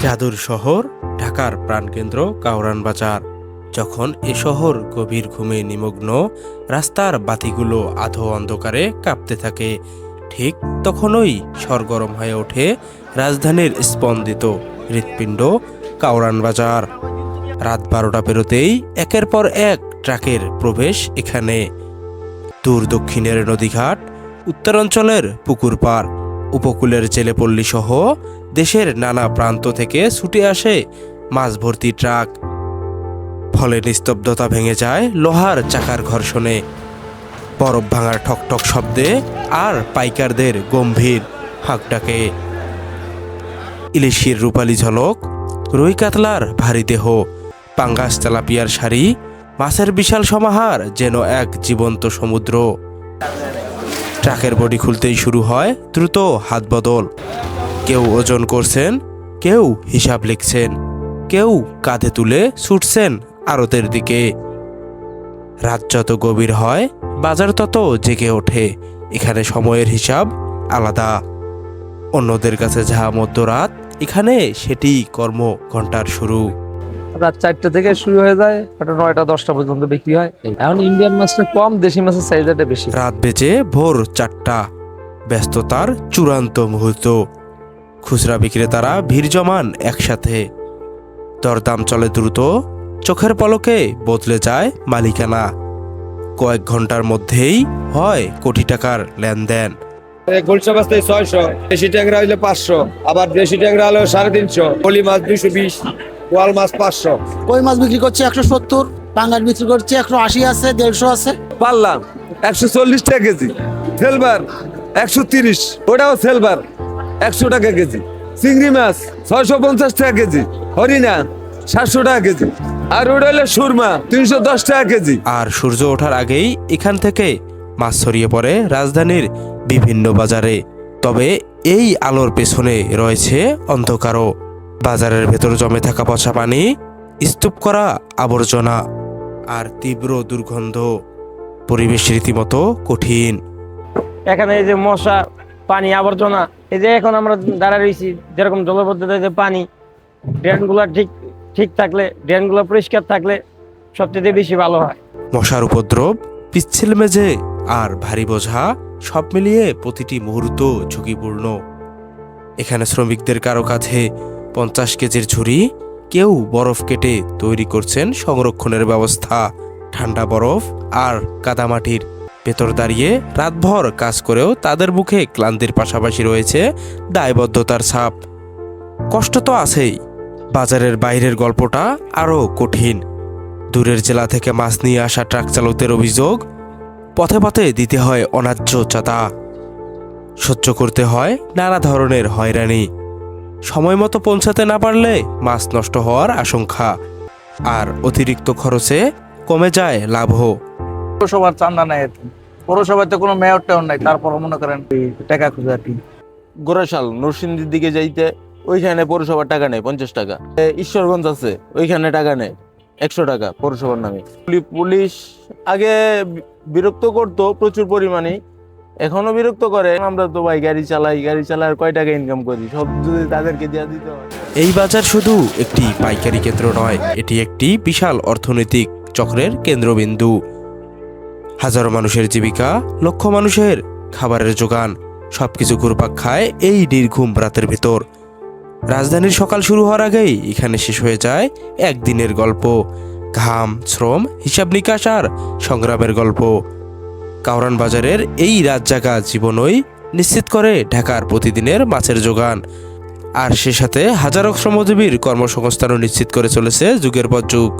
জাদুর শহর ঢাকার প্রাণকেন্দ্র কাউরান বাজার। যখন এ শহর গভীর ঘুমে নিমগ্ন, রাস্তার বাতিগুলো আধো অন্ধকারে কাঁপতে থাকে, ঠিক তখনই সরগরম হয়ে ওঠে রাজধানীর স্পন্দিত হৃৎপিণ্ড কাউরান বাজার। রাত 12টা পেরোতেই একের পর এক ট্রাকের প্রবেশ এখানে। দূর দক্ষিণের নদীঘাট, উত্তরাঞ্চলের পুকুর পাড়, উপকূলের জেলেপল্লী সহ দেশের নানা প্রান্ত থেকে ছুটে আসে মাছ ভর্তি ট্রাক। ফলে নিস্তব্ধতা ভেঙে যায় লোহার চাকার ঘর্ষণে, বরফ ভাঙার ঠকঠক শব্দে আর পাইকারদের গম্ভীর হাঁকডাকে। ইলিশের রূপালী ঝলক, রুই কাতলার ভারী দেহ, পাঙ্গাস তেলাপিয়ার সারি, মাছের বিশাল সমাহার যেন এক জীবন্ত সমুদ্র। ট্রাকের বডি খুলতেই শুরু হয় দ্রুত হাত বদল। কেউ ওজন করছেন, কেউ হিসাব লিখছেন, কেউ কাঁধে তুলে ছুটছেন আড়তের দিকে। রাত যত গভীর হয়, বাজার তত জেগে ওঠে। এখানে সময়ের হিসাব আলাদা। অন্যদের কাছে যা মধ্যরাত, এখানে সেটি কর্ম ঘন্টার শুরু। রাত 4টা থেকে শুরু হয়ে যায়, ওটা 9টা 10টা পর্যন্ত বিক্রি হয়। এখন ইন্ডিয়ান মাছটা কম, দেশি মাছের চাহিদাটা বেশি। রাত বেজে ভোর 4টা, ব্যস্ততার চূড়ান্ত মুহূর্ত। খুচরা বিক্রেতারা ভিড় জমান একসাথে। দরদাম চলে দ্রুত, চোখের পলকে বদলে যায় মালিকানা। কয়েক ঘন্টার মধ্যেই হয় কোটি টাকার লেনদেন। গোলসা মাছ 600, দেশি ট্যাংরা হইলে 500, আবার দেশি ট্যাংরা হলো 350, পলি মাছ 220, কোয়াল মাছ 500। কই মাছ বিক্রি করছে 170, পাঙ্গাস বিক্রি করছে 180 আছে, 150 আছে। পারলাম 140 টাকা কেজি, সিলভার 130, ওটাও সিলভার 100 টাকা কেজি। চিংড়ি মাছ 650 টাকা কেজি, হরিণা 700 টাকা কেজি, আর ওটা হলো সুরমা 310 টাকা কেজি। আর সূর্য ওঠার আগেই এখান থেকে মাছ ছড়িয়ে পড়ে রাজধানীর বিভিন্ন বাজারে। তবে এই আলোর পেছনে রয়েছে অন্ধকারও। বাজারের ভেতর জমে থাকা পচা পানি, স্তূপ করা আবর্জনা আর তীব্র দুর্গন্ধ। পরিবেশ রীতিমতো কঠিন। এখানে এই যে মশা, পানি, আবর্জনা, এই যে এখন আমরা দাঁড়ায় রয়েছি, যেরকম জলপদ্ধতিতে পানি, ড্রেনগুলো ঠিক থাকলে, ড্রেনগুলো পরিষ্কার থাকলে সবচেয়ে বেশি ভালো হয়। মশার উপদ্রব, পিচ্ছিল মেঝে আর ভারী বোঝা, সব মিলিয়ে প্রতিটি মুহূর্ত ঝুঁকিপূর্ণ। এখানে শ্রমিকদের কারো কাছে 50 কেজির ঝুড়ি, কেউ বরফ কেটে তৈরি করছেন সংরক্ষণের ব্যবস্থা। ঠান্ডা বরফ আর কাদামাটির ভেতর দাঁড়িয়ে রাতভর কাজ করেও তাদের মুখে ক্লান্তির পাশাপাশি রয়েছে দায়বদ্ধতার ছাপ। কষ্ট তো আছেই, বাজারের বাইরের গল্পটা আরও কঠিন। দূরের জেলা থেকে মাছ নিয়ে আসা ট্রাক চালকদের অভিযোগ, পথে পথে দিতে হয় অন্যায্য চাঁদা, সহ্য করতে হয় নানা ধরনের হয়রানি, সময় মতো পৌঁছাতে না পারলে মাছ নষ্ট হওয়ার আশঙ্কা, আর অতিরিক্ত খরচে কমে যায় লাভও। পৌরসভার চান্দা নেয়, পৌরসভায় তো কোনো মেয়র টেয়র নাই, তারপর মনে করেন টাকা খুঁজে আর কি। গোরাশাল নরসিংদীর দিকে যাইতে ওইখানে পৌরসভার টাকা নেয় 50 টাকা। ঈশ্বরগঞ্জ আছে, ওইখানে টাকা নেয় 100 টাকা পৌরসভার নামে। পুলিশ আগে বিরক্ত করতো প্রচুর পরিমাণে, এখনো বিরক্ত করে। আমরা তো ভাই গাড়ি চালাই আর কয় টাকা ইনকাম করি, সব যদি তাদেরকে দিয়ে দিতে হয়। এই বাজার শুধু একটি পাইকারি কেন্দ্র নয়, এটি একটি বিশাল অর্থনৈতিক চক্রের কেন্দ্রবিন্দু। হাজারো মানুষের জীবিকা, লক্ষ মানুষের খাবারের যোগান, সবকিছু ঘুরপাক খায় এই নির্ঘুম রাতের ভেতর। রাজধানীর সকাল শুরু হওয়ার আগেই এখানে শেষ হয়ে যায় একদিনের গল্প, ঘাম, শ্রম, হিসাব নিকাশ আর সংগ্রামের গল্প। কাউরান বাজারের এই রাত জাগা জীবনই নিশ্চিত করে ঢাকার প্রতিদিনের মাছের যোগান, আর সে সাথে হাজারো শ্রমজীবীর কর্মসংস্থানও নিশ্চিত করে চলেছে যুগের পর যুগ।